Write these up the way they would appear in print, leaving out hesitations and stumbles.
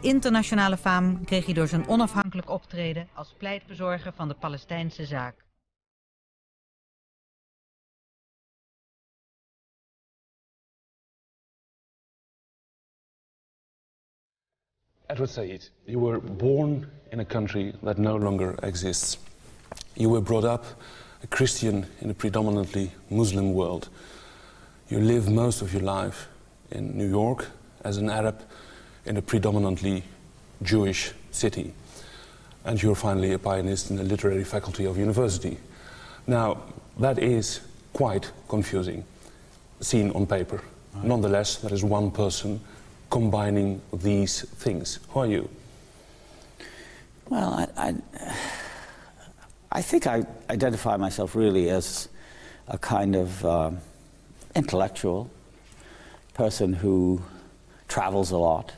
Internationale faam kreeg hij door zijn onafhankelijk optreden als pleitbezorger van de Palestijnse zaak. Edward Said, you were born in a country that no longer exists. You were brought up a Christian in a predominantly Muslim world. You lived most of your life in New York as an Arab in a predominantly Jewish city. And you're finally a pianist in the literary faculty of university. Now, that is quite confusing, seen on paper. Right. Nonetheless, there is one person combining these things. Who are you? Well, I think I identify myself really as a kind of intellectual person who travels a lot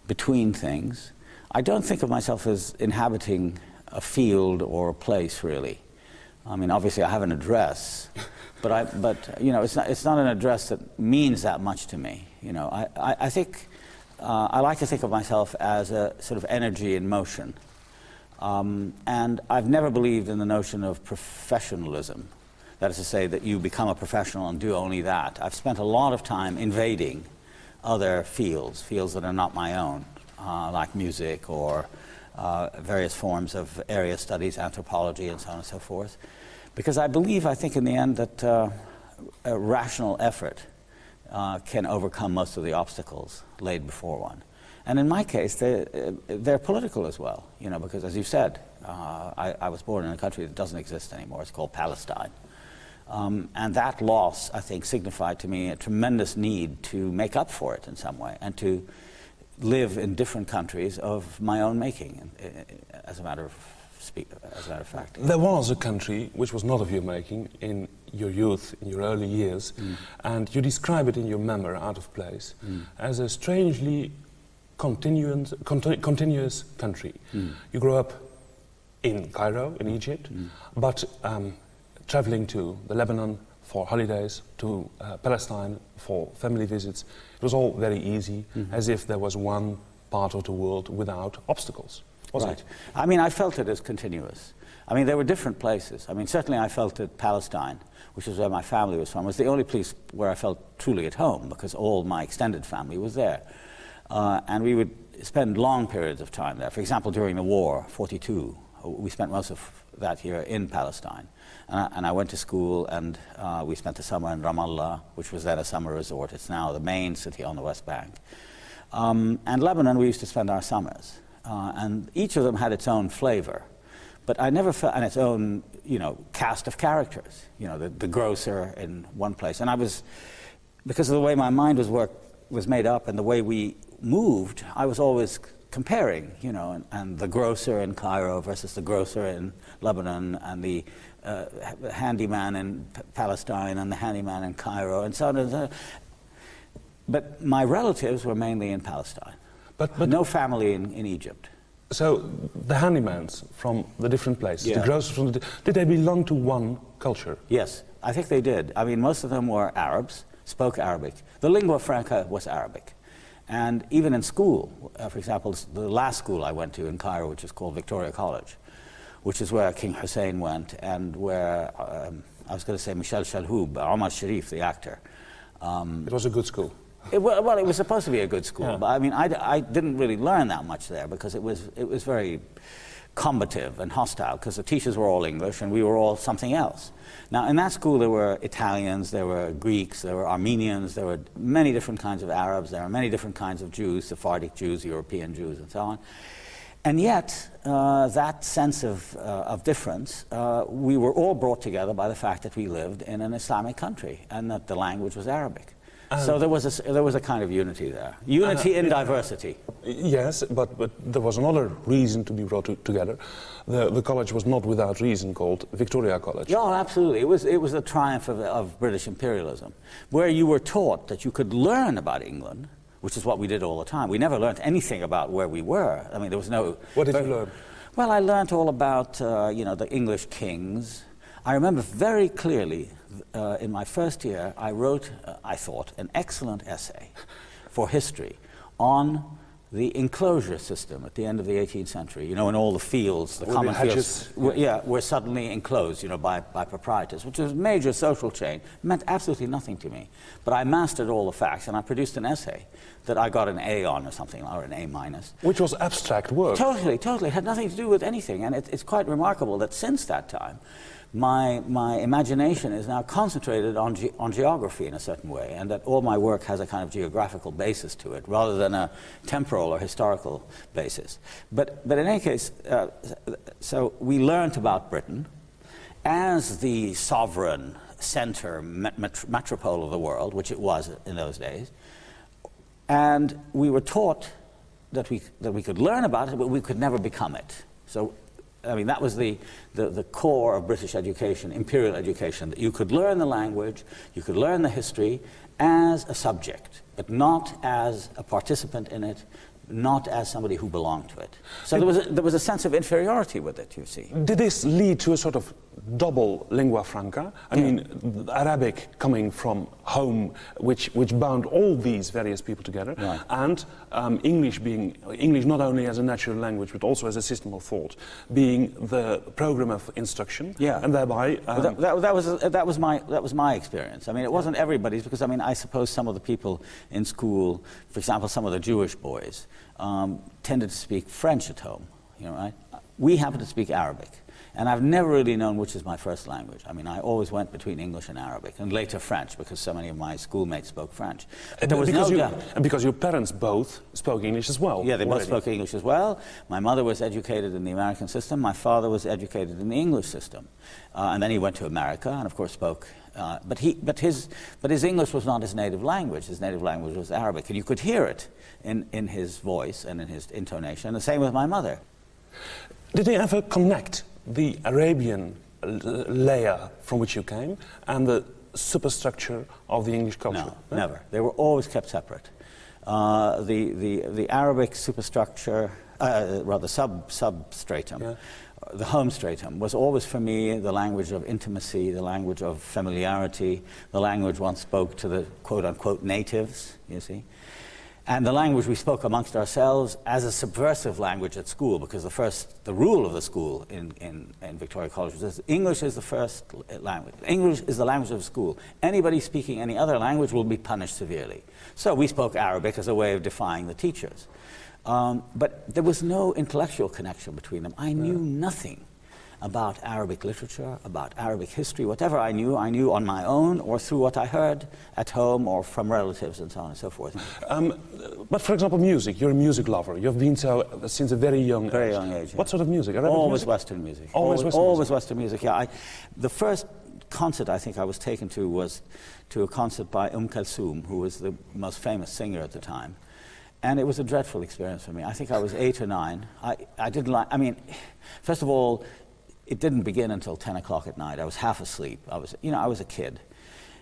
between things. I don't think of myself as inhabiting a field or a place, really. I mean, obviously I have an address, but you know, it's not an address that means that much to me. You know, I think I like to think of myself as a sort of energy in motion. And I've never believed in the notion of professionalism. That is to say that you become a professional and do only that. I've spent a lot of time invading other fields that are not my own, like music or various forms of area studies, anthropology, and so on and so forth. Because I think in the end that a rational effort can overcome most of the obstacles laid before one. And in my case, they're political as well, you know, because as you said, I was born in a country that doesn't exist anymore. It's called Palestine. And that loss, I think, signified to me a tremendous need to make up for it in some way and to live in different countries of my own making, as a matter of fact. There was a country which was not of your making in your youth, in your early years, and you describe it in your memoir, Out of Place, as a strangely continuous country. You grew up in Cairo, in Egypt, but traveling to the Lebanon for holidays, to Palestine for family visits, it was all very easy, as if there was one part of the world without obstacles, wasn't it? I mean, I felt it as continuous. I mean, there were different places. I mean, certainly I felt that Palestine, which is where my family was from, was the only place where I felt truly at home, because all my extended family was there. And we would spend long periods of time there. For example, during the war, 42, we spent most of that year in Palestine. And I went to school, and we spent the summer in Ramallah, which was then a summer resort. It's now the main city on the West Bank. And Lebanon, we used to spend our summers. And each of them had its own flavor. But I never felt, and its own, you know, cast of characters. You know, the grocer in one place. And I was, because of the way my mind was made up and the way we moved, I was always comparing, you know, and the grocer in Cairo versus the grocer in Lebanon, and the handyman in Palestine and the handyman in Cairo, and so on and so on. But my relatives were mainly in Palestine, but no family in Egypt. So the handymans from the different places, Yeah. the grocers from did they belong to one culture? Yes, I think they did. I mean, most of them were Arabs, spoke Arabic. The lingua franca was Arabic. And even in school, for example, the last school I went to in Cairo, which is called Victoria College, which is where King Hussein went, and where, I was going to say Michel Chalhoub, Omar Sharif, the actor. It was a good school. It was supposed to be a good school, yeah. But I mean, I didn't really learn that much there, because it was very combative and hostile, because the teachers were all English and we were all something else. Now, in that school there were Italians, there were Greeks, there were Armenians, there were many different kinds of Arabs, there were many different kinds of Jews, Sephardic Jews, European Jews, and so on. And yet, that sense of difference, we were all brought together by the fact that we lived in an Islamic country and that the language was Arabic. So there was a kind of unity there. Unity in diversity. Yes, but there was another reason to be brought together. The college was not without reason called Victoria College. Oh, absolutely. It was a triumph of British imperialism, where you were taught that you could learn about England, which is what we did all the time. We never learned anything about where we were. I mean, there was no... What did you learn? Well, I learned all about, you know, the English kings. I remember very clearly, in my first year, I wrote, I thought, an excellent essay for history on the enclosure system at the end of the 18th century, you know, in all the fields, the common hedges, fields, were suddenly enclosed, you know, by proprietors, which was a major social change. It meant absolutely nothing to me. But I mastered all the facts, and I produced an essay that I got an A on or something, or an A minus. Which was abstract work. Totally. It had nothing to do with anything, and it's quite remarkable that since that time, my imagination is now concentrated on geography in a certain way, and that all my work has a kind of geographical basis to it, rather than a temporal or historical basis. But in any case, so we learnt about Britain as the sovereign center, metropole of the world, which it was in those days, and we were taught that we could learn about it, but we could never become it. So, I mean, that was the core of British education, imperial education, that you could learn the language, you could learn the history as a subject, but not as a participant in it, not as somebody who belonged to it. So there was a sense of inferiority with it, you see. Did this lead to a sort of double lingua franca? I mean, Arabic coming from home, which bound all these various people together, right, and English being English not only as a natural language but also as a system of thought, being the program of instruction, and thereby that was my experience. I mean, it wasn't everybody's, because I mean, I suppose some of the people in school, for example, some of the Jewish boys, tended to speak French at home. You know, right? We happen to speak Arabic. And I've never really known which is my first language. I mean, I always went between English and Arabic, and later French, because so many of my schoolmates spoke French. But there was and because your parents both spoke English as well. Yeah, they both spoke English as well. My mother was educated in the American system. My father was educated in the English system. And then he went to America and, of course, spoke. But his English was not his native language. His native language was Arabic. And you could hear it in his voice and in his intonation. And the same with my mother. Did they ever connect the Arabian layer from which you came and the superstructure of the English culture? No, never. They were always kept separate. The Arabic superstructure, rather substratum, the home stratum, was always for me the language of intimacy, the language of familiarity, the language one spoke to the quote-unquote natives, you see. And the language we spoke amongst ourselves as a subversive language at school, because the rule of the school in Victoria College was English is the first language. English is the language of the school. Anybody speaking any other language will be punished severely. So we spoke Arabic as a way of defying the teachers. But there was no intellectual connection between them. I knew nothing about Arabic literature, about Arabic history. Whatever I knew on my own or through what I heard at home or from relatives and so on and so forth. But for example, music. You're a music lover. You've been so since a very young age. Yeah. What sort of music? Always Western music. Always Western music, yeah. The first concert I think I was taken to was to a concert by Kulthum, who was the most famous singer at the time. And it was a dreadful experience for me. I think I was 8 or 9. I didn't like, I mean, first of all, it didn't begin until 10 o'clock at night. I was half asleep. I was a kid.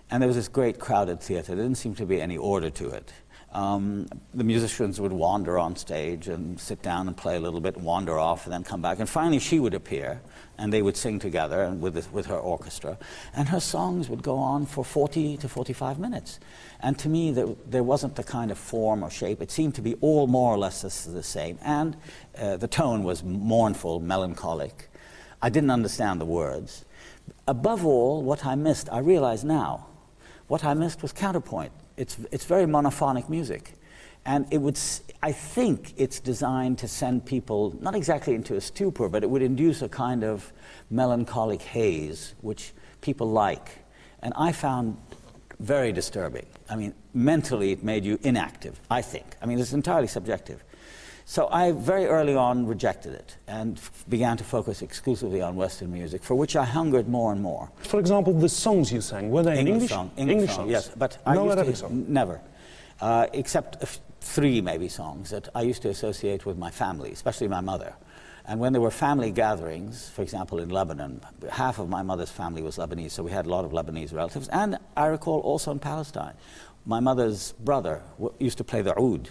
And there was this great crowded theater. There didn't seem to be any order to it. The musicians would wander on stage and sit down and play a little bit, wander off, and then come back. And finally she would appear, and they would sing together and with her orchestra. And her songs would go on for 40 to 45 minutes. And to me, there wasn't the kind of form or shape. It seemed to be all more or less the same. And the tone was mournful, melancholic. I didn't understand the words. Above all, what I missed, I realize now, what I missed was counterpoint. It's very monophonic music. And I think it's designed to send people, not exactly into a stupor, but it would induce a kind of melancholic haze, which people like. And I found very disturbing. I mean, mentally it made you inactive, I think. I mean, it's entirely subjective. So I very early on rejected it and began to focus exclusively on Western music, for which I hungered more and more. For example, the songs you sang, were they English? English songs, yes. But no Arabic song? Never. Except 3 maybe songs that I used to associate with my family, especially my mother. And when there were family gatherings, for example in Lebanon, half of my mother's family was Lebanese, so we had a lot of Lebanese relatives. And I recall also in Palestine, my mother's brother used to play the oud.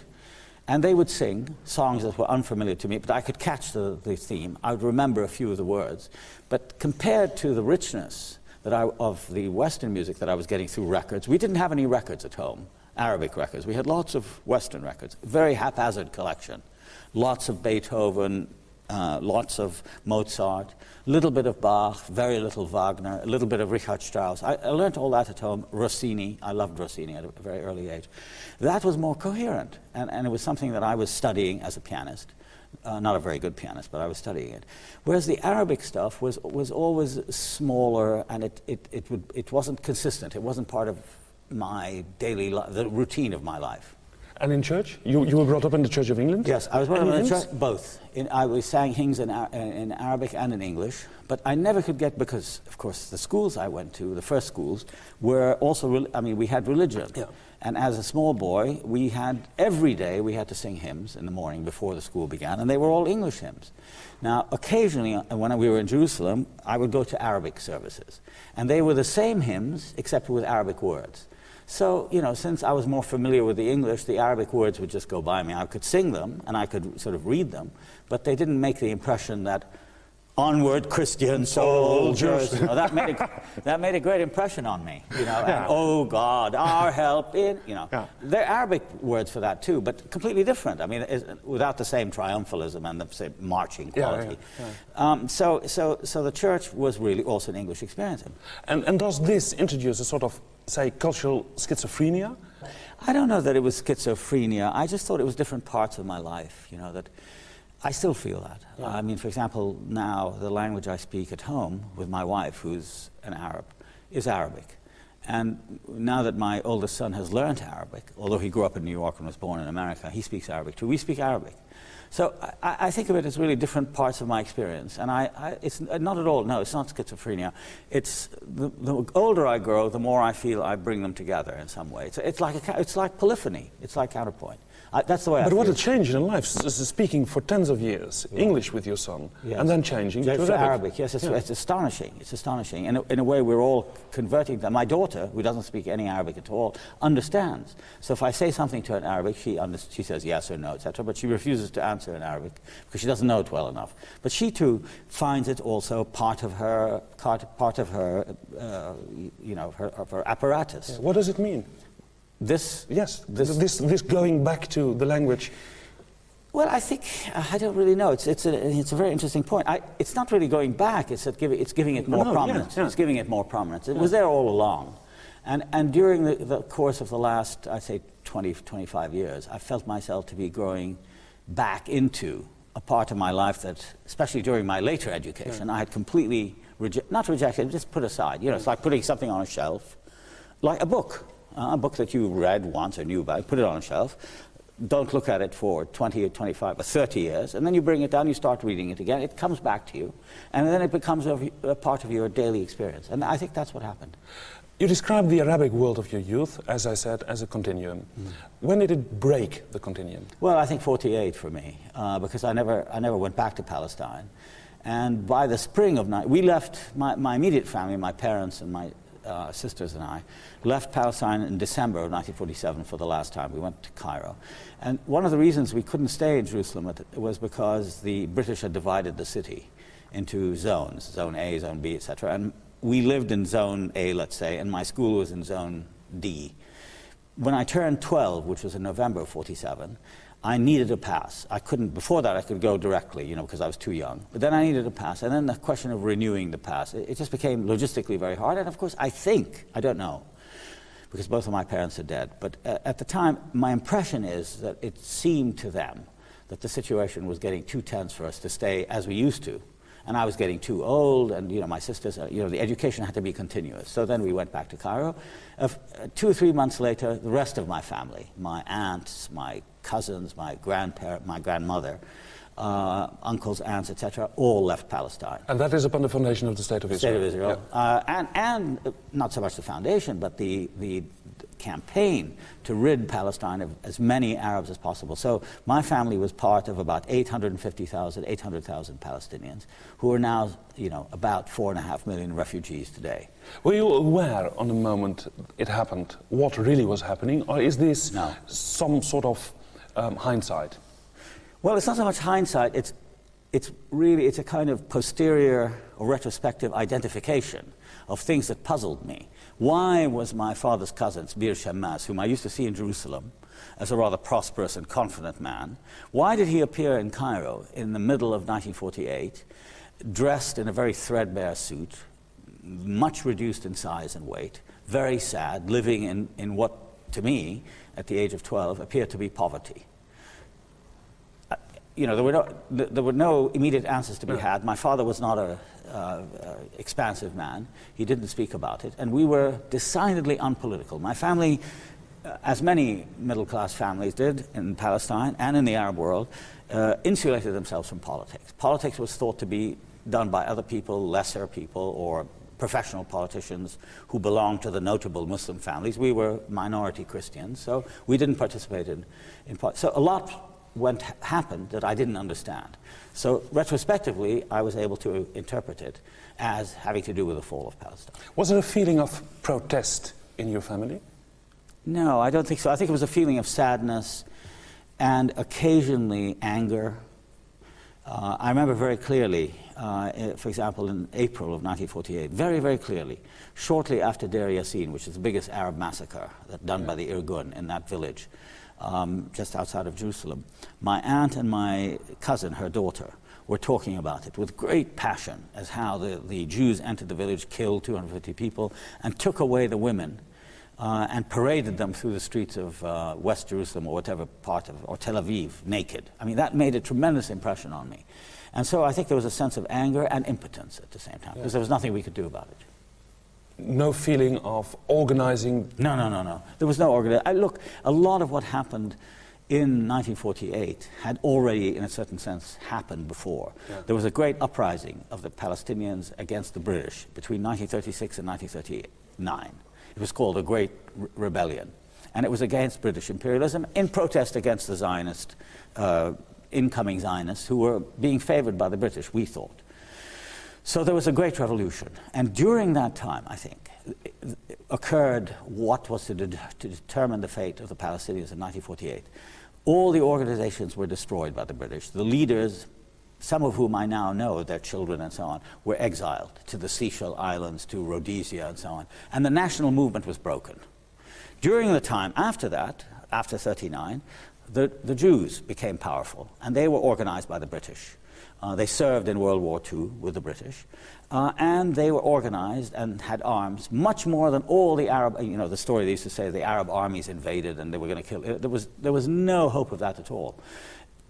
And they would sing songs that were unfamiliar to me, but I could catch the theme. I would remember a few of the words. But compared to the richness of the Western music that I was getting through records, we didn't have any records at home. Arabic records. We had lots of Western records, very haphazard collection. Lots of Beethoven, lots of Mozart, a little bit of Bach, very little Wagner, a little bit of Richard Strauss. I learned all that at home. Rossini, I loved Rossini at a very early age. That was more coherent, and it was something that I was studying as a pianist. Not a very good pianist, but I was studying it. Whereas the Arabic stuff was always smaller, and it wasn't consistent. It wasn't part of my daily life, the routine of my life. And in church? You were brought up in the Church of England? Yes, I was brought up in the church, both. I sang hymns in Arabic and in English, but I never could get, because, of course, the schools I went to, the first schools, were also, we had religion. Yeah. And as a small boy, every day we had to sing hymns in the morning before the school began, and they were all English hymns. Now, occasionally, when we were in Jerusalem, I would go to Arabic services, and they were the same hymns, except with Arabic words. So, since I was more familiar with the English, the Arabic words would just go by me. I could sing them, and I could sort of read them, but they didn't make the impression that onward Christian soldiers, that made a great impression on me, and oh God, our help in, There are Arabic words for that too, but completely different. Without the same triumphalism and the same marching quality. So the church was really also an English experience. And does this introduce a sort of, say, cultural schizophrenia? I don't know that it was schizophrenia. I just thought it was different parts of my life, that I still feel that. Yeah. For example, now the language I speak at home with my wife, who's an Arab, is Arabic. And now that my oldest son has learned Arabic, although he grew up in New York and was born in America, he speaks Arabic too. We speak Arabic. So I think of it as really different parts of my experience. And it's not at all, no, it's not schizophrenia. It's the older I grow, the more I feel I bring them together in some way. It's like polyphony. It's like counterpoint. That's the way I feel. But what a change in life, speaking for tens of years, English with your son, and then changing to Arabic. Yes, it's astonishing. It's astonishing. In a way, we're all converting them. My daughter, who doesn't speak any Arabic at all, understands. So if I say something to her in Arabic, she says yes or no, etc. But she refuses to answer in Arabic because she doesn't know it well enough. But she too finds it also part of her apparatus. Yeah. What does it mean? This going back to the language. Well, I think I don't really know. It's a very interesting point. It's not really going back. It's giving it more prominence. Yeah. It's giving it more prominence. It was there all along, and during the course of the last, I'd say, 25 years, I felt myself to be growing back into a part of my life that, especially during my later education, I had completely not rejected, just put aside. It's like putting something on a shelf, like a book that you read once or knew about, put it on a shelf, don't look at it for 20 or 25 or 30 years, and then you bring it down, you start reading it again, it comes back to you, and then it becomes a part of your daily experience. And I think that's what happened. You described the Arabic world of your youth, as I said, as a continuum. When did it break the continuum? Well, I think 48 for me, because I never went back to Palestine. And by the spring of we left, my immediate family, my parents and my sisters and I, left Palestine in December of 1947 for the last time. We went to Cairo. And one of the reasons we couldn't stay in Jerusalem was because the British had divided the city into zones, Zone A, Zone B, etc. And we lived in Zone A, let's say, and my school was in Zone D. When I turned 12, which was in November of 47, I needed a pass. I couldn't, before that I could go directly, because I was too young. But then I needed a pass, and then the question of renewing the pass, it just became logistically very hard. And of course, I don't know, because both of my parents are dead. But at the time, my impression is that it seemed to them that the situation was getting too tense for us to stay as we used to. And I was getting too old, and my sisters, the education had to be continuous. So then we went back to Cairo. 2 or 3 months later, the rest of my family, my aunts, my cousins, my grandmother, uncles, aunts, etc., all left Palestine. And that is upon the foundation of the State of Israel. State of Israel. Yeah. And not so much the foundation, but the campaign to rid Palestine of as many Arabs as possible. So my family was part of about 850,000, 800,000 Palestinians, who are now, about 4.5 million refugees today. Were you aware on the moment it happened what really was happening, or is this some sort of hindsight? Well, it's not so much hindsight, it's a kind of posterior or retrospective identification of things that puzzled me. Why was my father's cousin, Bir Shammas, whom I used to see in Jerusalem as a rather prosperous and confident man, why did he appear in Cairo in the middle of 1948, dressed in a very threadbare suit, much reduced in size and weight, very sad, living in what, to me, at the age of 12, appeared to be poverty? You know, there were no immediate answers to be had. My father was not a expansive man. He didn't speak about it. And we were decidedly unpolitical. My family, as many middle-class families did in Palestine and in the Arab world, insulated themselves from politics. Politics was thought to be done by other people, lesser people, or professional politicians who belonged to the notable Muslim families. We were minority Christians, so we didn't participate in politics. So a lot happened that I didn't understand. So retrospectively, I was able to interpret it as having to do with the fall of Palestine. Was there a feeling of protest in your family? No, I don't think so. I think it was a feeling of sadness and occasionally anger. I remember very clearly, for example, in April of 1948, very, very clearly, shortly after Deir Yassin, which is the biggest Arab massacre done by the Irgun in that village, just outside of Jerusalem, my aunt and my cousin, her daughter, were talking about it with great passion as how the Jews entered the village, killed 250 people, and took away the women and paraded them through the streets of West Jerusalem or whatever part of, or Tel Aviv, naked. I mean, that made a tremendous impression on me. And so I think there was a sense of anger and impotence at the same time, because there was nothing we could do about it. No feeling of organizing? No. There was no organizing. Look, a lot of what happened in 1948 had already, in a certain sense, happened before. Yeah. There was a great uprising of the Palestinians against the British between 1936 and 1939. It was called a Great Rebellion. And it was against British imperialism in protest against the Zionist, incoming Zionists who were being favored by the British, we thought. So there was a great revolution. And during that time, I think, occurred what was to determine the fate of the Palestinians in 1948. All the organizations were destroyed by the British. The leaders, some of whom I now know, their children and so on, were exiled to the Seychelles Islands, to Rhodesia and so on. And the national movement was broken. During the time after that, after 1939, the Jews became powerful, and they were organized by the British. They served in World War II with the British, and they were organized and had arms, much more than all the Arab, you know, the story they used to say the Arab armies invaded and they were going to kill. There was no hope of that at all.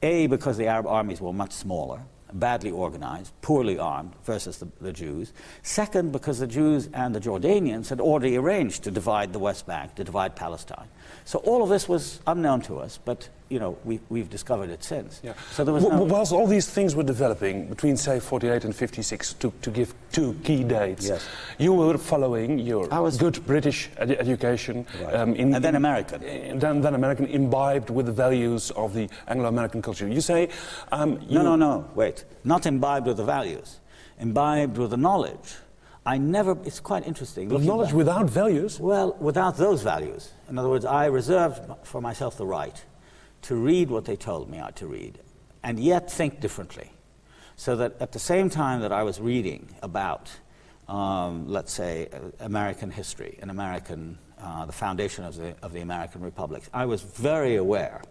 A, because the Arab armies were much smaller, badly organized, poorly armed versus the Jews. Second, because the Jews and the Jordanians had already arranged to divide the West Bank, to divide Palestine. So all of this was unknown to us, but you know, we've discovered it since. Yeah. So there was whilst all these things were developing between, say, 48 and 56, to give two key dates, yes, you were following your good British education, right, and then American, then American, imbibed with the values of the Anglo-American culture. You say, no, wait, not imbibed with the values, imbibed with the knowledge. It's quite interesting. But knowledge without values? Well, without those values. In other words, I reserved for myself the right to read what they told me I had to read, and yet think differently. So that at the same time that I was reading about, let's say, American history and the foundation of the American republics, I was very aware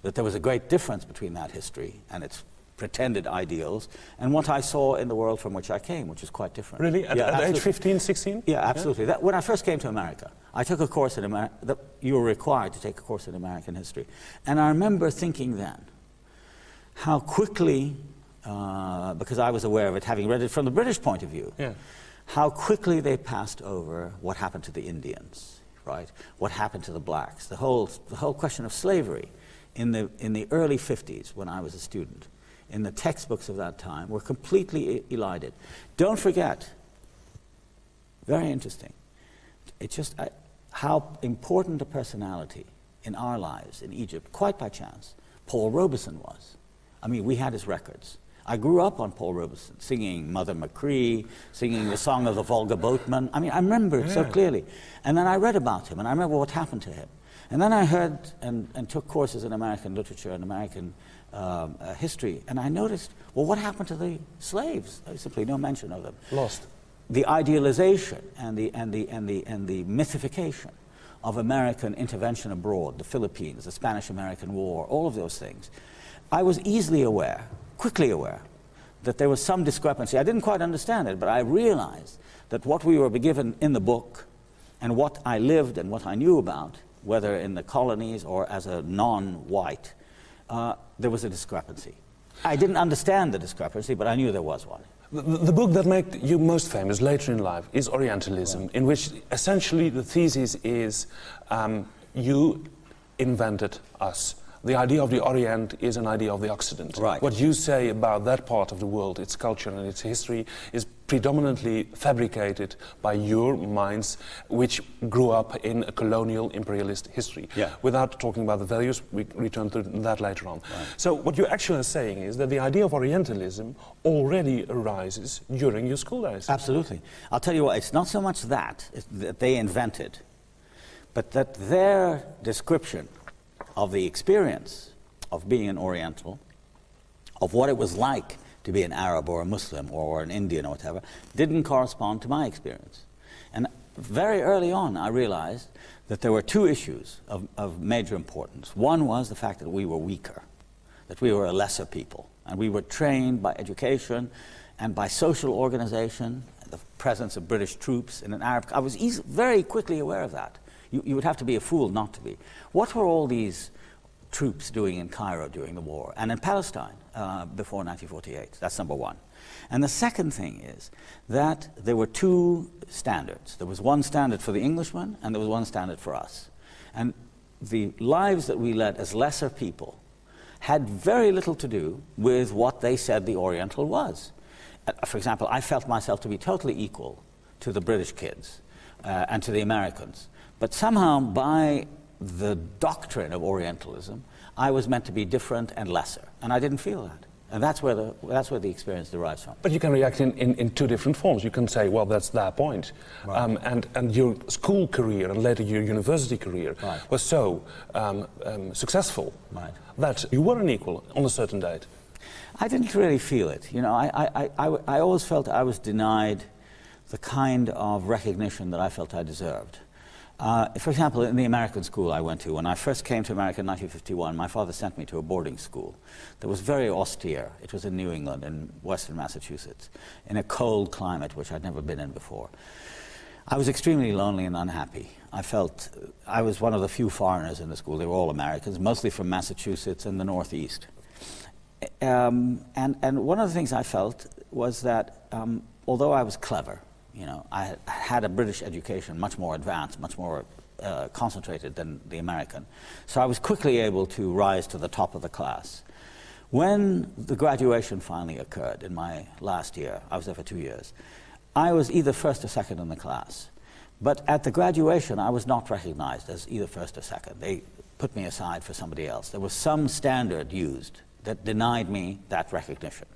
that there was a great difference between that history and its pretended ideals and what I saw in the world from which I came, which is quite different. Really? At age 15, 16? Yeah, absolutely. Yeah? When I first came to America, I took a course in you were required to take a course in American history. And I remember thinking then how quickly, because I was aware of it, having read it from the British point of view, how quickly they passed over what happened to the Indians, right? What happened to the blacks? The whole question of slavery in the early 50s when I was a student, in the textbooks of that time, were completely elided. Don't forget, very interesting, it's just how important a personality in our lives in Egypt, quite by chance, Paul Robeson was. I mean, we had his records. I grew up on Paul Robeson, singing Mother Machree, singing the song of the Volga Boatman. I mean, I remember it so clearly. And then I read about him, and I remember what happened to him. And then I heard and took courses in American literature and American history, and I noticed, well, what happened to the slaves? There's simply no mention of them. Lost. The idealization and the mythification of American intervention abroad, the Philippines, the Spanish-American War, all of those things. I was easily aware, quickly aware, that there was some discrepancy. I didn't quite understand it, but I realized that what we were given in the book and what I lived and what I knew about, whether in the colonies or as a non-white, there was a discrepancy. I didn't understand the discrepancy, but I knew there was one. The book that made you most famous later in life is Orientalism, right, in which essentially the thesis is you invented us. The idea of the Orient is an idea of the Occident. Right. What you say about that part of the world, its culture and its history, is predominantly fabricated by your minds, which grew up in a colonial imperialist history. Yeah. Without talking about the values, we return to that later on. Right. So what you're actually saying is that the idea of Orientalism already arises during your school days. Absolutely. I'll tell you what, it's not so much that they invented, but that their description of the experience of being an Oriental, of what it was like to be an Arab or a Muslim or an Indian or whatever, didn't correspond to my experience. And very early on I realized that there were two issues of major importance. One was the fact that we were weaker, that we were a lesser people, and we were trained by education and by social organization, the presence of British troops in an Arab... I was very quickly aware of that. You would have to be a fool not to be. What were all these troops doing in Cairo during the war and in Palestine before 1948? That's number one. And the second thing is that there were two standards. There was one standard for the Englishman and there was one standard for us. And the lives that we led as lesser people had very little to do with what they said the Oriental was. For example, I felt myself to be totally equal to the British kids and to the Americans. But somehow, by the doctrine of Orientalism, I was meant to be different and lesser, and I didn't feel that. And that's where the experience derives from. But you can react in two different forms. You can say, well, that's their point. Right. And your school career and later your university career right. was so successful right. that you were an equal on a certain date. I didn't really feel it. You know, I always felt I was denied the kind of recognition that I felt I deserved. For example, in the American school I went to, when I first came to America in 1951, my father sent me to a boarding school that was very austere. It was in New England, in western Massachusetts, in a cold climate which I'd never been in before. I was extremely lonely and unhappy. I felt I was one of the few foreigners in the school. They were all Americans, mostly from Massachusetts and the Northeast. And one of the things I felt was that although I was clever, you know, I had a British education, much more advanced, much more concentrated than the American. So I was quickly able to rise to the top of the class. When the graduation finally occurred in my last year, I was there for 2 years, I was either first or second in the class. But at the graduation, I was not recognized as either first or second. They put me aside for somebody else. There was some standard used that denied me that recognition.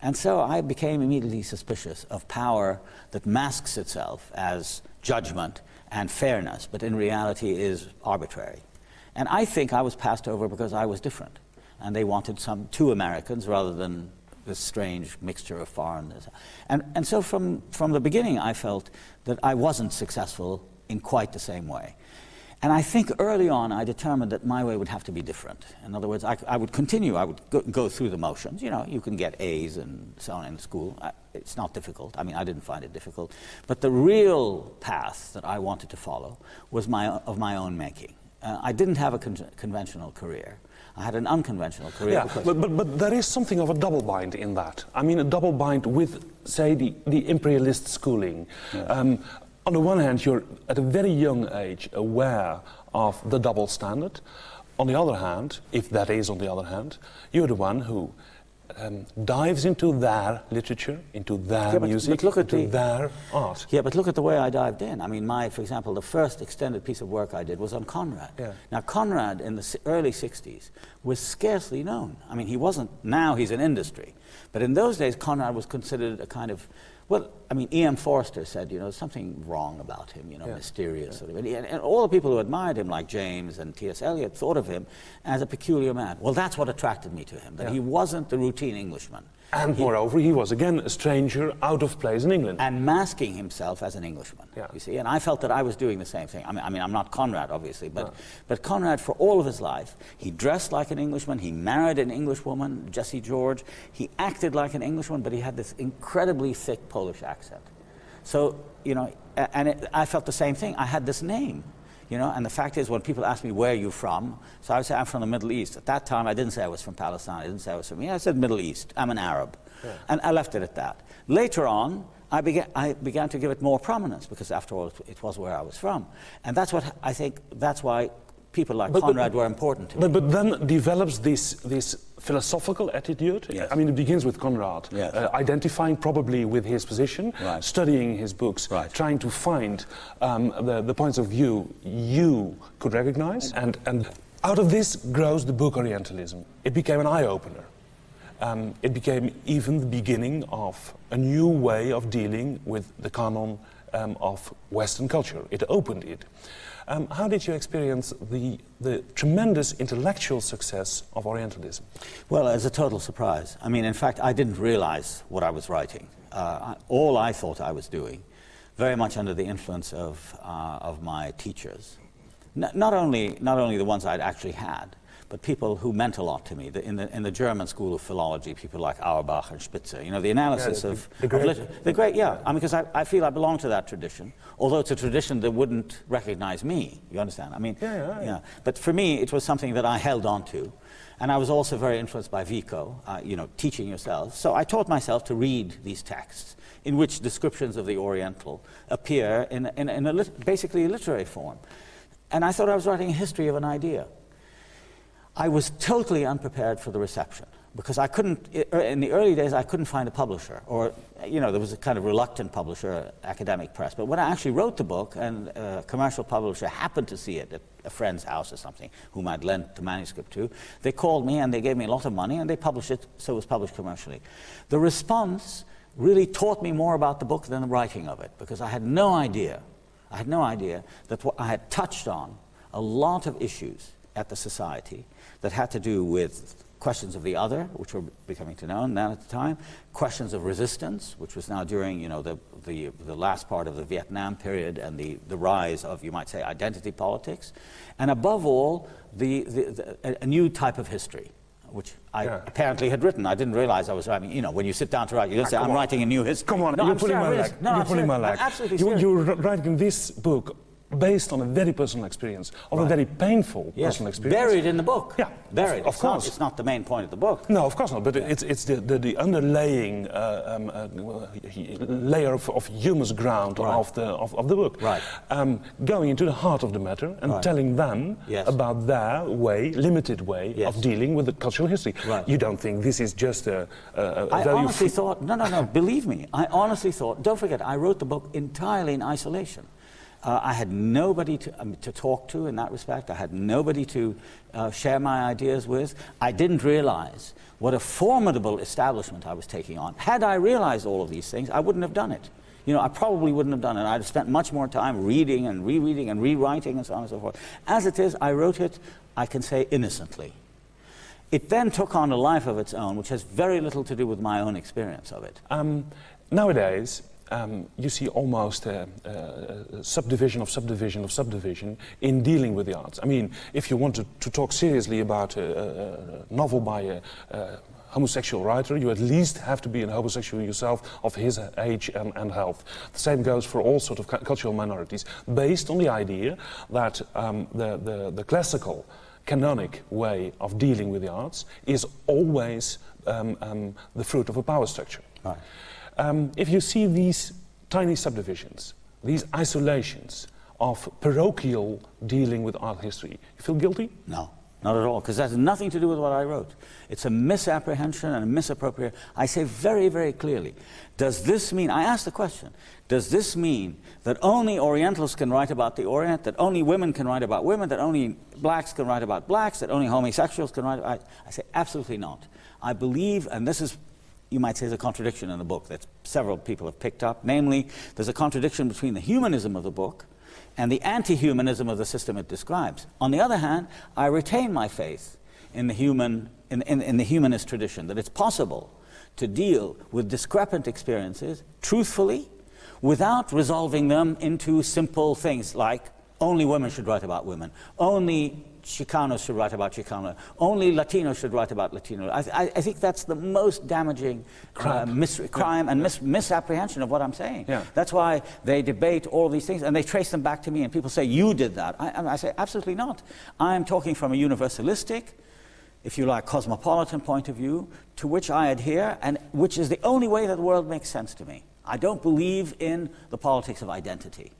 And so I became immediately suspicious of power that masks itself as judgment and fairness, but in reality is arbitrary. And I think I was passed over because I was different. And they wanted two Americans rather than this strange mixture of foreigners. And so from the beginning I felt that I wasn't successful in quite the same way. And I think early on I determined that my way would have to be different. In other words, I would continue, I would go through the motions. You know, you can get A's and so on in school. It's not difficult. I mean, I didn't find it difficult. But the real path that I wanted to follow was of my own making. I didn't have a conventional career. I had an unconventional career. Yeah, but there is something of a double bind in that. I mean, a double bind with, say, the imperialist schooling. Yeah. On the one hand, you're at a very young age aware of the double standard. On the other hand, if that is on the other hand, you're the one who dives into their literature, into their music, into their art. Yeah, but look at the way I dived in. I mean, for example, the first extended piece of work I did was on Conrad. Yeah. Now, Conrad in the early 60s was scarcely known. I mean, he wasn't, now he's an industry. But in those days, Conrad was considered a kind of, Well, I mean, E.M. Forster said, there's something wrong about him, mysterious sort of. And all the people who admired him, like James and T.S. Eliot, thought of him as a peculiar man. Well, that's what attracted me to him, that he wasn't the routine Englishman. And moreover, he was again a stranger, out of place in England. And masking himself as an Englishman, you see. And I felt that I was doing the same thing. I mean, I'm not Conrad, obviously, but Conrad, for all of his life, he dressed like an Englishman, he married an English woman, Jessie George, he acted like an Englishman, but he had this incredibly thick Polish accent. So, I felt the same thing. I had this name. And the fact is, when people ask me, where are you from? So I would say, I'm from the Middle East. At that time, I didn't say I was from Palestine. I didn't say I was from I said Middle East. I'm an Arab. Yeah. And I left it at that. Later on, I began to give it more prominence, because after all, it was where I was from. And that's what I think, that's why people like Conrad were important to me. But then develops this philosophical attitude. Yes. I mean, it begins with Conrad, identifying probably with his position, studying his books, trying to find the points of view you could recognize, and out of this grows the book Orientalism. It became an eye-opener. It became even the beginning of a new way of dealing with the canon of Western culture. It opened it. How did you experience the tremendous intellectual success of Orientalism? Well, as a total surprise. I mean, in fact, I didn't realize what I was writing. All I thought I was doing, very much under the influence of my teachers, not only the ones I'd actually had, but people who meant a lot to me. In the German school of philology, people like Auerbach and Spitzer, the analysis of the great, I mean, because I feel I belong to that tradition, although it's a tradition that wouldn't recognize me, you understand? I mean, but for me, it was something that I held on to. And I was also very influenced by Vico, teaching yourself. So I taught myself to read these texts, in which descriptions of the Oriental appear in basically a literary form. And I thought I was writing a history of an idea. I was totally unprepared for the reception, because I couldn't, in the early days, I couldn't find a publisher, or, there was a kind of reluctant publisher, academic press. But when I actually wrote the book, and a commercial publisher happened to see it at a friend's house or something, whom I'd lent the manuscript to, they called me and they gave me a lot of money, and they published it, so it was published commercially. The response really taught me more about the book than the writing of it, because I had no idea that I had touched on a lot of issues at the Society that had to do with questions of the other, which were becoming known then at the time, questions of resistance, which was now during the last part of the Vietnam period and the rise of, you might say, identity politics, and above all, a new type of history, which I apparently had written. I didn't realize I was writing. When you sit down to write, you don't say, I'm writing a new history. Come on, you're pulling my leg. You're pulling my leg. Absolutely serious. You're writing this book based on a very personal experience, of a very painful personal experience. Buried in the book. Yeah, buried. Of course. It's not the main point of the book. No, of course not, but it's the underlaying layer of humus ground of the book. Right. Going into the heart of the matter and telling them about their limited way of dealing with the cultural history. Right. You don't think this is just a I honestly thought, no, believe me, I honestly thought, don't forget, I wrote the book entirely in isolation. I had nobody to talk to in that respect. I had nobody to share my ideas with. I didn't realize what a formidable establishment I was taking on. Had I realized all of these things, I wouldn't have done it. I probably wouldn't have done it. I'd have spent much more time reading and rereading and rewriting and so on and so forth. As it is, I wrote it, I can say, innocently. It then took on a life of its own, which has very little to do with my own experience of it. Nowadays, you see almost a subdivision of subdivision of subdivision in dealing with the arts. I mean, if you want to talk seriously about a novel by a homosexual writer, you at least have to be a homosexual yourself of his age and health. The same goes for all sorts of cultural minorities, based on the idea that the classical, canonic way of dealing with the arts is always the fruit of a power structure. Right. If you see these tiny subdivisions, these isolations of parochial dealing with art history, you feel guilty? No, not at all, because that has nothing to do with what I wrote. It's a misapprehension and a misappropriation. I say very, very clearly, does this mean, I ask the question, does this mean that only Orientals can write about the Orient, that only women can write about women, that only blacks can write about blacks, that only homosexuals can write about... I say absolutely not. I believe, and this is you might say, there's a contradiction in the book that several people have picked up. Namely, there's a contradiction between the humanism of the book and the anti-humanism of the system it describes. On the other hand, I retain my faith in the humanist tradition, that it's possible to deal with discrepant experiences truthfully without resolving them into simple things like only women should write about women, only Chicanos should write about Chicano, only Latinos should write about Latino. I think that's the most damaging crime and misapprehension of what I'm saying. Yeah. That's why they debate all these things and they trace them back to me, and people say, you did that. I say, absolutely not. I'm talking from a universalistic, if you like, cosmopolitan point of view, to which I adhere, and which is the only way that the world makes sense to me. I don't believe in the politics of identity.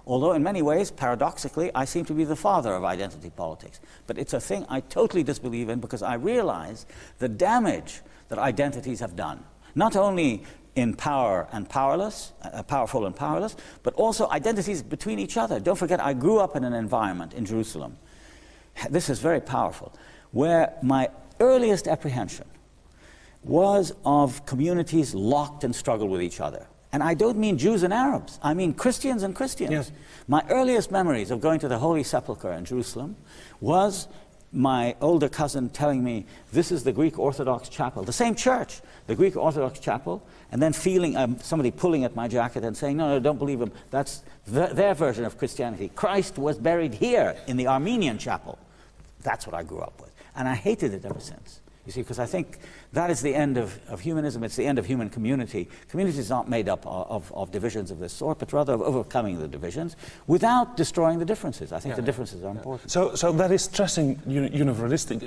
Although in many ways, paradoxically, I seem to be the father of identity politics. But it's a thing I totally disbelieve in because I realize the damage that identities have done. Not only in power and powerless, powerful and powerless, but also identities between each other. Don't forget, I grew up in an environment in Jerusalem. This is very powerful, where my earliest apprehension was of communities locked in struggle with each other. And I don't mean Jews and Arabs, I mean Christians and Christians. Yes. My earliest memories of going to the Holy Sepulchre in Jerusalem was my older cousin telling me, this is the Greek Orthodox chapel, the same church, the Greek Orthodox chapel, and then feeling somebody pulling at my jacket and saying, no, don't believe them, that's their version of Christianity. Christ was buried here in the Armenian chapel. That's what I grew up with. And I hated it ever since. You see, because I think that is the end of humanism, it's the end of human community. Community is not made up of divisions of this sort, but rather of overcoming the divisions without destroying the differences. I think the differences are important. So that is stressing universalistic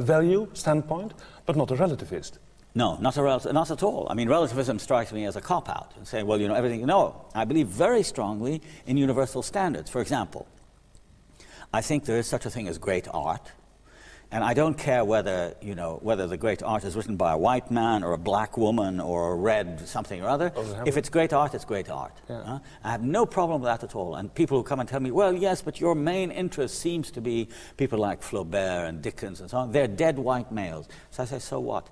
value, standpoint, but not a relativist. No, not at all. I mean, relativism strikes me as a cop-out and saying, well, everything. No, I believe very strongly in universal standards. For example, I think there is such a thing as great art. And I don't care whether the great art is written by a white man or a black woman or a red something or other. If it's great art, it's great art. Yeah. I have no problem with that at all. And people who come and tell me, well, yes, but your main interest seems to be people like Flaubert and Dickens and so on. They're dead white males. So I say, so what?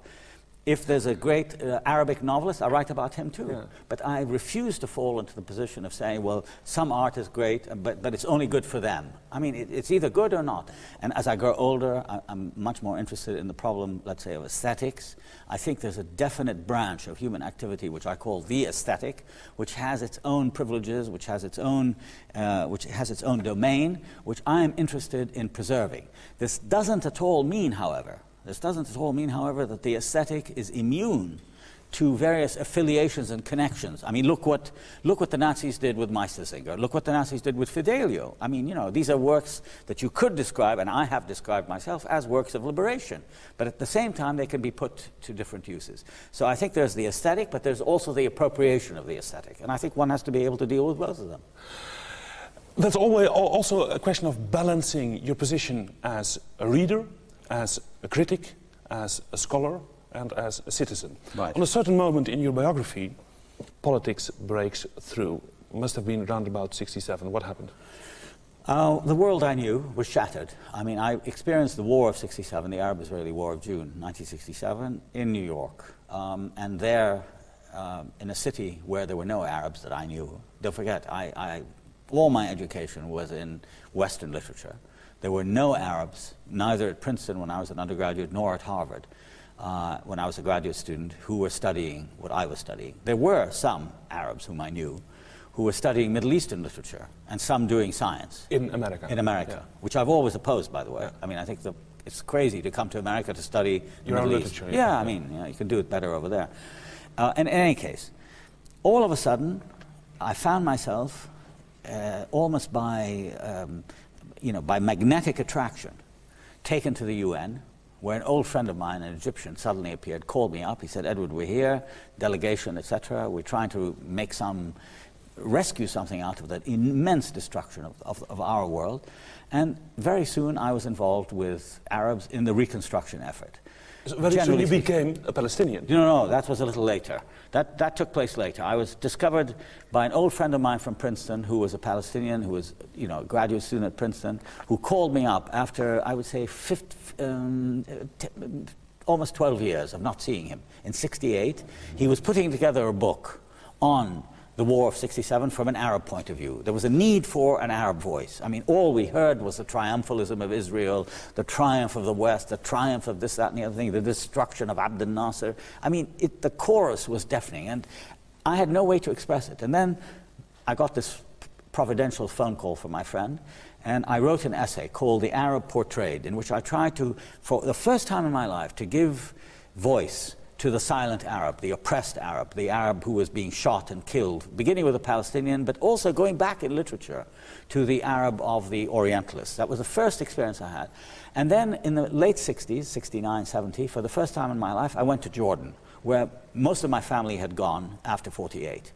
If there's a great Arabic novelist, I write about him too. Yeah. But I refuse to fall into the position of saying, well, some art is great, but it's only good for them. I mean, it's either good or not. And as I grow older, I'm much more interested in the problem, let's say, of aesthetics. I think there's a definite branch of human activity, which I call the aesthetic, which has its own privileges, which has its own domain, which I'm interested in preserving. This doesn't at all mean, however, that the aesthetic is immune to various affiliations and connections. I mean, look what the Nazis did with Meistersinger. Look what the Nazis did with Fidelio. I mean, these are works that you could describe, and I have described myself, as works of liberation. But at the same time, they can be put to different uses. So I think there's the aesthetic, but there's also the appropriation of the aesthetic. And I think one has to be able to deal with both of them. That's always also a question of balancing your position as a reader, as a critic, as a scholar, and as a citizen. Right. On a certain moment in your biography, politics breaks through. Must have been around about 1967. What happened? The world I knew was shattered. I mean, I experienced the War of 1967, the Arab-Israeli War of June 1967, in New York. And there, in a city where there were no Arabs that I knew. Don't forget, all my education was in Western literature. There were no Arabs, neither at Princeton when I was an undergraduate, nor at Harvard when I was a graduate student, who were studying what I was studying. There were some Arabs whom I knew who were studying Middle Eastern literature, and some doing science. In America. In America, yeah. Which I've always opposed, by the way. Yeah. I mean, I think it's crazy to come to America to study your own literature. Yeah, I mean, you can do it better over there. And in any case, all of a sudden, I found myself almost by magnetic attraction, taken to the UN, where an old friend of mine, an Egyptian, suddenly appeared, called me up. He said, Edward, we're here, delegation, etc. We're trying to rescue something out of that immense destruction of our world. And very soon I was involved with Arabs in the reconstruction effort. So very soon you became a Palestinian? No, that was a little later. That took place later. I was discovered by an old friend of mine from Princeton who was a Palestinian, who was a graduate student at Princeton, who called me up after, I would say, almost 12 years of not seeing him. In 1968, he was putting together a book on the War of 67 from an Arab point of view. There was a need for an Arab voice. I mean, all we heard was the triumphalism of Israel, the triumph of the West, the triumph of this, that, and the other thing, the destruction of Abd al-Nasser. I mean, the chorus was deafening, and I had no way to express it. And then I got this providential phone call from my friend, and I wrote an essay called The Arab Portrayed, in which I tried to, for the first time in my life, to give voice to the silent Arab, the oppressed Arab, the Arab who was being shot and killed, beginning with the Palestinian, but also going back in literature to the Arab of the Orientalists. That was the first experience I had. And then in the late 60s, 69, 70, for the first time in my life, I went to Jordan, where most of my family had gone after 48.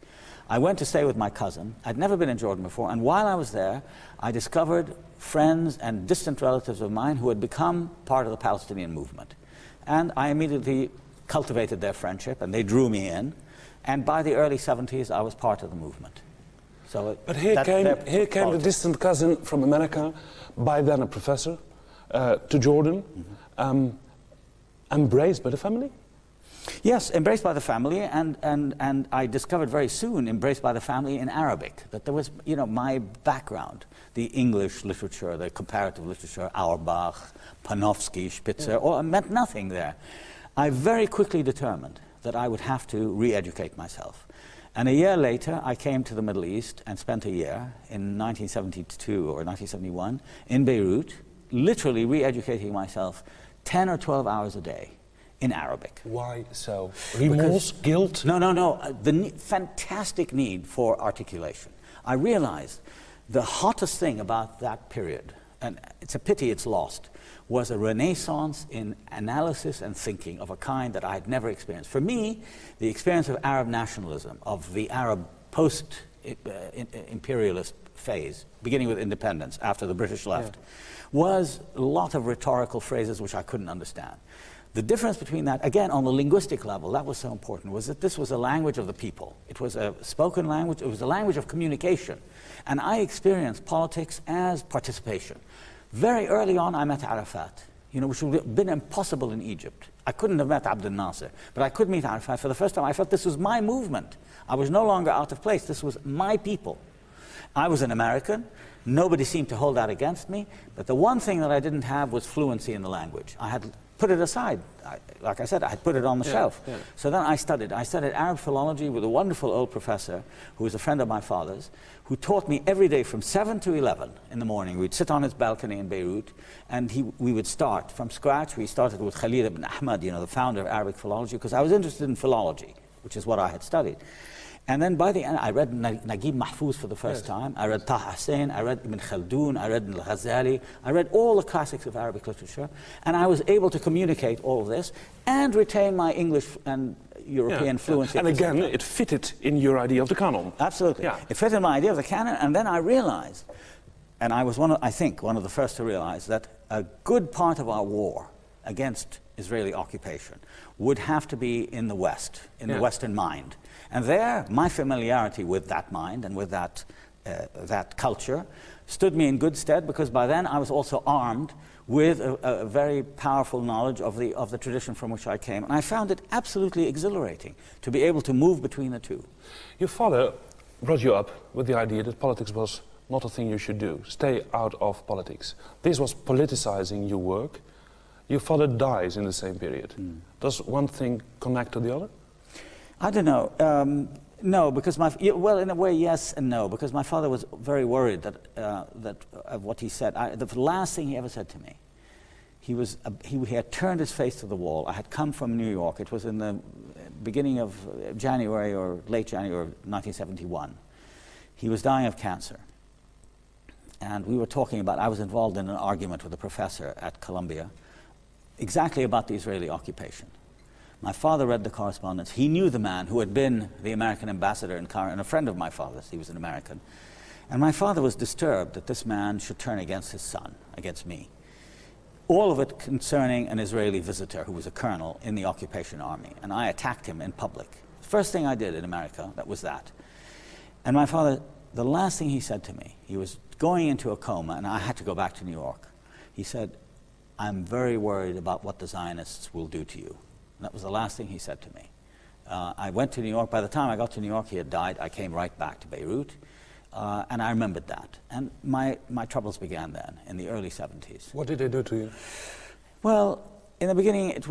I went to stay with my cousin. I'd never been in Jordan before, and while I was there, I discovered friends and distant relatives of mine who had become part of the Palestinian movement. And I immediately cultivated their friendship, and they drew me in. And by the early 70s, I was part of the movement. So, but here came the distant cousin from America, by then a professor, to Jordan, embraced by the family? Yes, embraced by the family, and I discovered very soon, embraced by the family in Arabic, that there was, you know, my background, the English literature, the comparative literature, Auerbach, Panofsky, Spitzer, meant nothing there. I very quickly determined that I would have to re-educate myself. And a year later, I came to the Middle East and spent a year in 1972 or 1971 in Beirut, literally re-educating myself 10 or 12 hours a day in Arabic. Why so? Remorse, guilt? No. The fantastic need for articulation. I realized the hottest thing about that period, and it's a pity it's lost, was a renaissance in analysis and thinking of a kind that I had never experienced. For me, the experience of Arab nationalism, of the Arab post-imperialist phase, beginning with independence after the British left, was a lot of rhetorical phrases which I couldn't understand. The difference between that, again, on the linguistic level, that was so important, was that this was a language of the people. It was a spoken language, it was a language of communication. And I experienced politics as participation. Very early on, I met Arafat, you know, which would have been impossible in Egypt. I couldn't have met Abd al-Nasser, but I could meet Arafat for the first time. I felt this was my movement. I was no longer out of place. This was my people. I was an American. Nobody seemed to hold that against me. But the one thing that I didn't have was fluency in the language. I had put it aside. Like I said, I had put it on the shelf. Yeah. So then I studied. I studied Arab philology with a wonderful old professor who was a friend of my father's, who taught me every day from 7 to 11 in the morning. We'd sit on his balcony in Beirut, and we would start from scratch. We started with Khalil ibn Ahmad, you know, the founder of Arabic philology, because I was interested in philology, which is what I had studied. And then by the end, I read Naguib Mahfouz for the first time. I read Taha Hussein, I read Ibn Khaldun, I read Al-Ghazali. I read all the classics of Arabic literature. And I was able to communicate all of this and retain my English and European fluency. And again, it fitted in your idea of the canon. Absolutely. Yeah. It fitted my idea of the canon. And then I realized, and I was one of the first to realize, that a good part of our war against Israeli occupation would have to be in the West, in the Western mind. And there, my familiarity with that mind and with that culture stood me in good stead, because by then I was also armed with a very powerful knowledge of the tradition from which I came. And I found it absolutely exhilarating to be able to move between the two. Your father brought you up with the idea that politics was not a thing you should do. Stay out of politics. This was politicizing your work. Your father dies in the same period. Does one thing connect to the other? I don't know. No, because well, in a way, yes and no, because my father was very worried that of what he said. The last thing he ever said to me, he had turned his face to the wall. I had come from New York. It was in the beginning of January or late January of 1971. He was dying of cancer. And we were talking about, I was involved in an argument with a professor at Columbia exactly about the Israeli occupation. My father read the correspondence. He knew the man who had been the American ambassador in Cairo, and a friend of my father's. He was an American. And my father was disturbed that this man should turn against his son, against me. All of it concerning an Israeli visitor who was a colonel in the occupation army. And I attacked him in public. First thing I did in America, that was that. And my father, the last thing he said to me, he was going into a coma, and I had to go back to New York. He said, I'm very worried about what the Zionists will do to you. And that was the last thing he said to me. I went to New York. By the time I got to New York, he had died. I came right back to Beirut, and I remembered that. And my troubles began then, in the early 70s. What did they do to you? Well, in the beginning,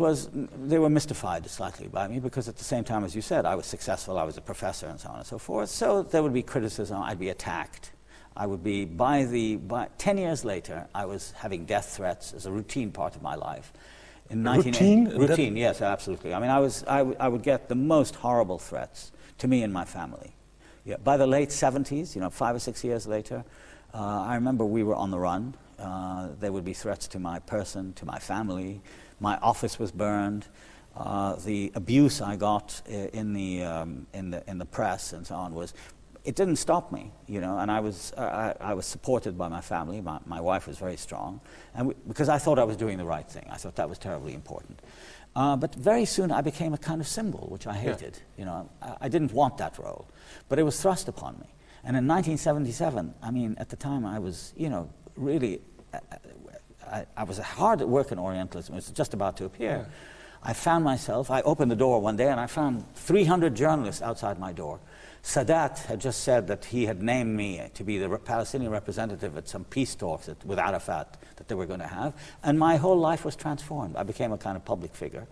they were mystified slightly by me, because at the same time, as you said, I was successful, I was a professor, and so on and so forth. So there would be criticism, I'd be attacked. I would be, by 10 years later, I was having death threats as a routine part of my life. In routine, yes, absolutely. I mean, I would get the most horrible threats to me and my family. Yeah, by the late 70s, 5 or 6 years later, I remember we were on the run. There would be threats to my person, to my family. My office was burned. The abuse I got in the press and so on it didn't stop me, and I was supported by my family. My wife was very strong, and because I thought I was doing the right thing. I thought that was terribly important. But very soon I became a kind of symbol, which I hated. Yeah. I didn't want that role, but it was thrust upon me. And in 1977, I mean, at the time I was, really, I was hard at work in Orientalism. It was just about to appear. Yeah. I opened the door one day and I found 300 journalists outside my door. Sadat had just said that he had named me to be the Palestinian representative at some peace talks with Arafat that they were going to have, and my whole life was transformed. I became a kind of public figure.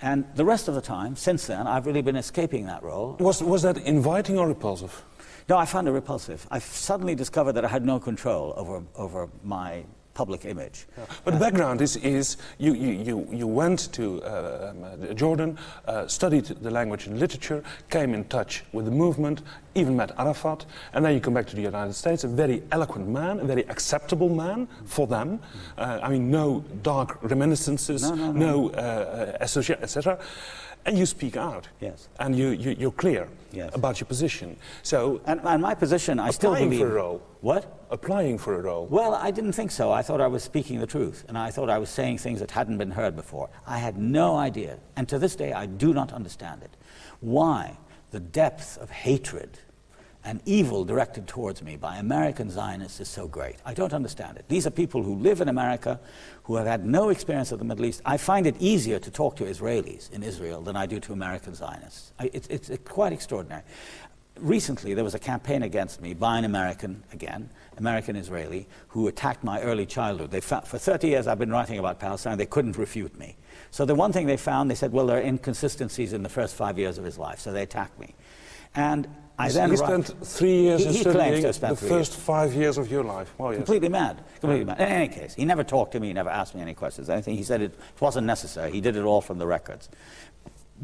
And the rest of the time, since then, I've really been escaping that role. Was that inviting or repulsive? No, I found it repulsive. I suddenly discovered that I had no control over my public image. Yeah. But the background is you went to Jordan, studied the language and literature, came in touch with the movement, even met Arafat, and then you come back to the United States, a very eloquent man, a very acceptable man for them. I mean, no dark reminiscences, no associate, etc. And you speak out. Yes. And you're clear. Yes. About your position. So, and my position, I still believe. Applying for a role. What? Applying for a role. Well, I didn't think so. I thought I was speaking the truth, and I thought I was saying things that hadn't been heard before. I had no idea, and to this day I do not understand it, why the depth of hatred and evil directed towards me by American Zionists is so great. I don't understand it. These are people who live in America, who have had no experience of the Middle East. I find it easier to talk to Israelis in Israel than I do to American Zionists. It's quite extraordinary. Recently, there was a campaign against me by an American Israeli, who attacked my early childhood. For 30 years I've been writing about Palestine. They couldn't refute me. So the one thing they found, they said, well, there are inconsistencies in the first 5 years of his life, so they attacked me. And I then he spent 3 years studying the first 5 years of your life. Well, yes. Completely mad. Completely mad. In any case, he never talked to me, he never asked me any questions. Anything. He said it wasn't necessary. He did it all from the records.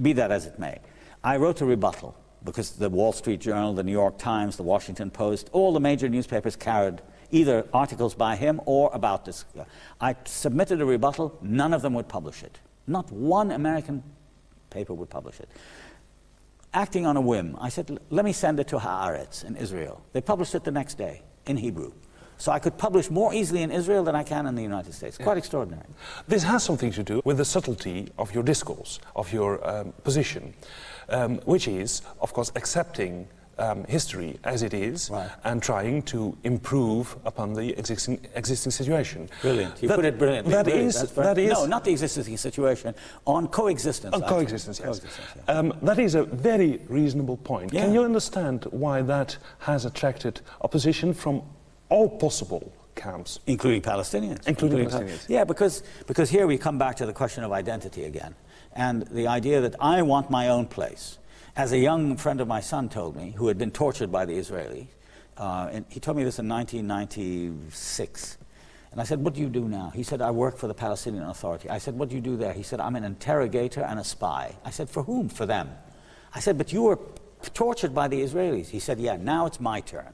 Be that as it may. I wrote a rebuttal, because the Wall Street Journal, the New York Times, the Washington Post, all the major newspapers carried either articles by him or about this. I submitted a rebuttal, none of them would publish it. Not one American paper would publish it. Acting on a whim, I said, let me send it to Haaretz in Israel. They published it the next day in Hebrew. So I could publish more easily in Israel than I can in the United States. Quite extraordinary. This has something to do with the subtlety of your discourse, of your position, which is, of course, accepting history as it is, right, and trying to improve upon the existing situation. Brilliant. You put it brilliantly. That is... No, not the existing situation, on coexistence. On coexistence, yes. Coexistence, yeah. That is a very reasonable point. Yeah. Can you understand why that has attracted opposition from all possible camps? Including Palestinians. Including Palestinians. Yeah, because here we come back to the question of identity again, and the idea that I want my own place. As a young friend of my son told me, who had been tortured by the Israelis, and he told me this in 1996, and I said, what do you do now? He said, I work for the Palestinian Authority. I said, what do you do there? He said, I'm an interrogator and a spy. I said, for whom? For them. I said, but you were tortured by the Israelis. He said, yeah, now it's my turn.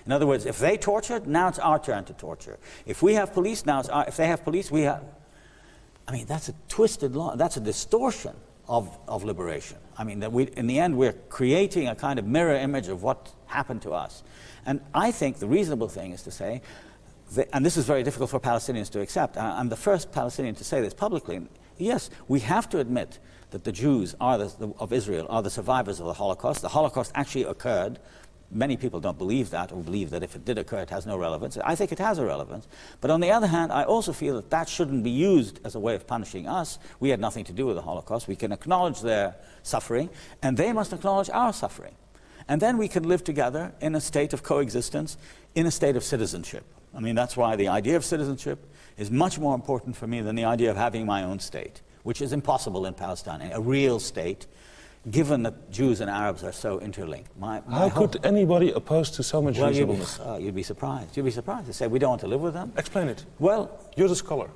In other words, if they tortured, now it's our turn to torture. If we have police, now it's if they have police, we have... I mean, that's a twisted law. That's a distortion of liberation. I mean, that in the end, we're creating a kind of mirror image of what happened to us. And I think the reasonable thing is to say, and this is very difficult for Palestinians to accept, I'm the first Palestinian to say this publicly, yes, we have to admit that the Jews of Israel are the survivors of the Holocaust. The Holocaust actually occurred Many people don't believe that, or believe that if it did occur, it has no relevance. I think it has a relevance. But on the other hand, I also feel that that shouldn't be used as a way of punishing us. We had nothing to do with the Holocaust. We can acknowledge their suffering, and they must acknowledge our suffering. And then we can live together in a state of coexistence, in a state of citizenship. I mean, that's why the idea of citizenship is much more important for me than the idea of having my own state, which is impossible in Palestine, a real state, given that Jews and Arabs are so interlinked. How could anybody oppose to so much reasonableness? You'd be surprised. You'd be surprised to say we don't want to live with them. Explain it. Well, you're the scholar.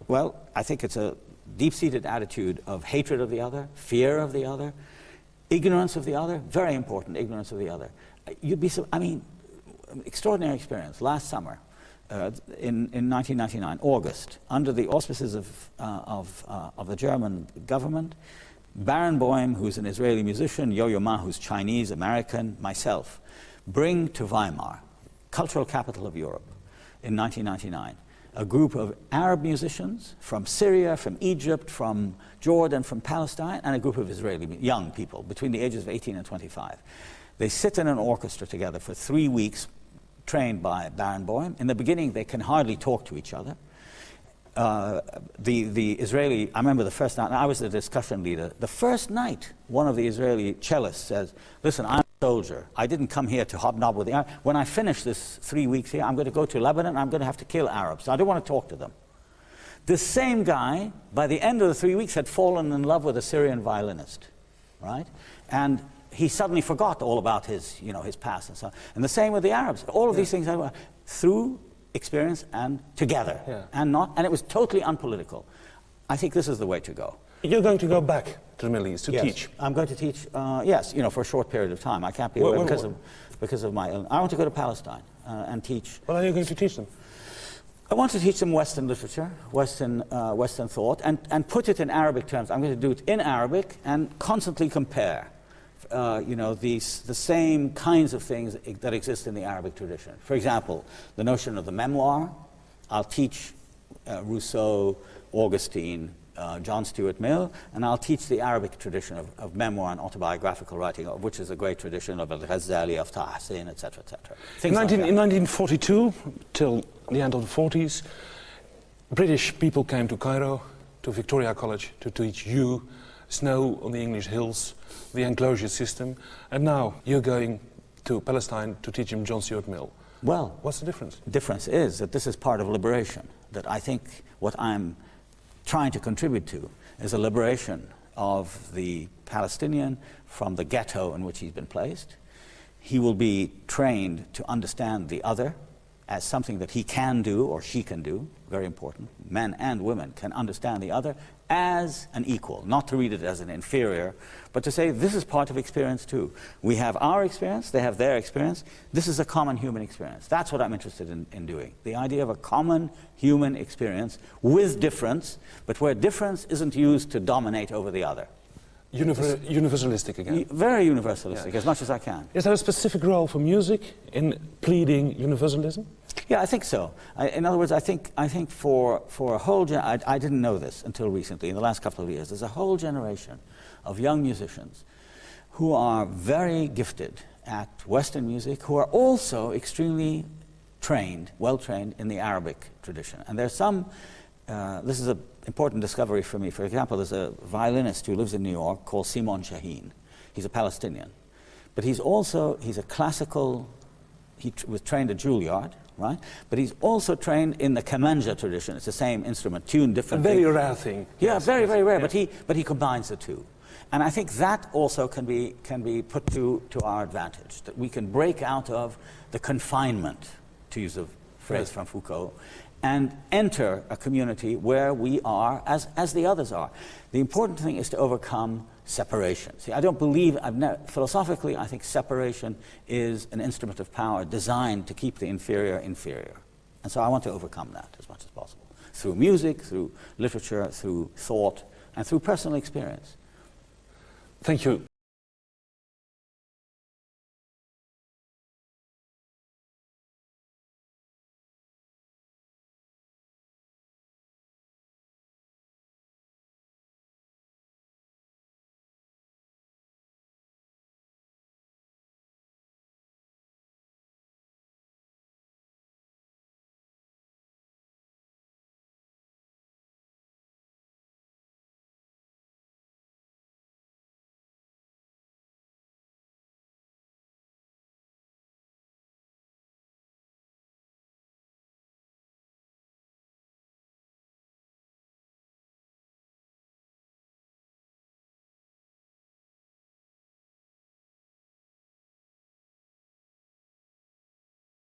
Well, I think it's a deep-seated attitude of hatred of the other, fear of the other, ignorance of the other, very important, ignorance of the other. Extraordinary experience. Last summer, in 1999, August, under the auspices of the German government, Barenboim, who's an Israeli musician, Yo-Yo Ma, who's Chinese, American, myself, bring to Weimar, cultural capital of Europe, in 1999, a group of Arab musicians from Syria, from Egypt, from Jordan, from Palestine, and a group of Israeli young people between the ages of 18 and 25. They sit in an orchestra together for 3 weeks, trained by Barenboim. In the beginning, they can hardly talk to each other. The Israeli, I remember the first night, I was the discussion leader. The first night, one of the Israeli cellists says, listen, I'm a soldier. I didn't come here to hobnob with the Arabs. When I finish this 3 weeks here, I'm going to go to Lebanon, I'm going to have to kill Arabs. I don't want to talk to them. This same guy, by the end of the 3 weeks, had fallen in love with a Syrian violinist, right? And he suddenly forgot all about his past and so on. And the same with the Arabs. All of these things through experience and together, and it was totally unpolitical. I think this is the way to go. You're going to go back to the Middle East to teach? I'm going to teach, yes, for a short period of time. I can't be away because of my illness. I want to go to Palestine and teach. What are you going to teach them? I want to teach them Western literature, Western thought, and put it in Arabic terms. I'm going to do it in Arabic and constantly compare. The same kinds of things that exist in the Arabic tradition. For example, the notion of the memoir. I'll teach Rousseau, Augustine, John Stuart Mill, and I'll teach the Arabic tradition of memoir and autobiographical writing, which is a great tradition of Al-Ghazali, of Tahsin, etc., etc. In 1942, till the end of the 40s, British people came to Cairo, to Victoria College, to teach you snow on the English hills, the enclosure system, and now you're going to Palestine to teach him John Stuart Mill. Well, what's the difference? The difference is that this is part of liberation, that I think what I'm trying to contribute to is a liberation of the Palestinian from the ghetto in which he's been placed. He will be trained to understand the other as something that he can do or she can do, very important. Men and women can understand the other as an equal, not to read it as an inferior, but to say this is part of experience too. We have our experience, they have their experience. This is a common human experience. That's what I'm interested in doing. The idea of a common human experience with difference, but where difference isn't used to dominate over the other. Universalistic again. Very universalistic, as much as I can. Is there a specific role for music in pleading universalism? Yeah, I think so. In other words, I think for a whole I didn't know this until recently, in the last couple of years, there's a whole generation of young musicians who are very gifted at Western music, who are also extremely trained, well-trained in the Arabic tradition. And there's some, this is an important discovery for me. For example, there's a violinist who lives in New York called Simon Shaheen. He's a Palestinian. But he's a classical, he was trained at Juilliard, right? But he's also trained in the Kemanja tradition. It's the same instrument, tuned differently. A very rare thing. Yeah, yes, very, very rare. Yes. But he combines the two. And I think that also can be put to our advantage, that we can break out of the confinement, to use a phrase from Foucault, and enter a community where we are as the others are. The important thing is to overcome separation. See, I don't believe, philosophically, I think separation is an instrument of power designed to keep the inferior inferior. And so I want to overcome that as much as possible. Through music, through literature, through thought, and through personal experience. Thank you.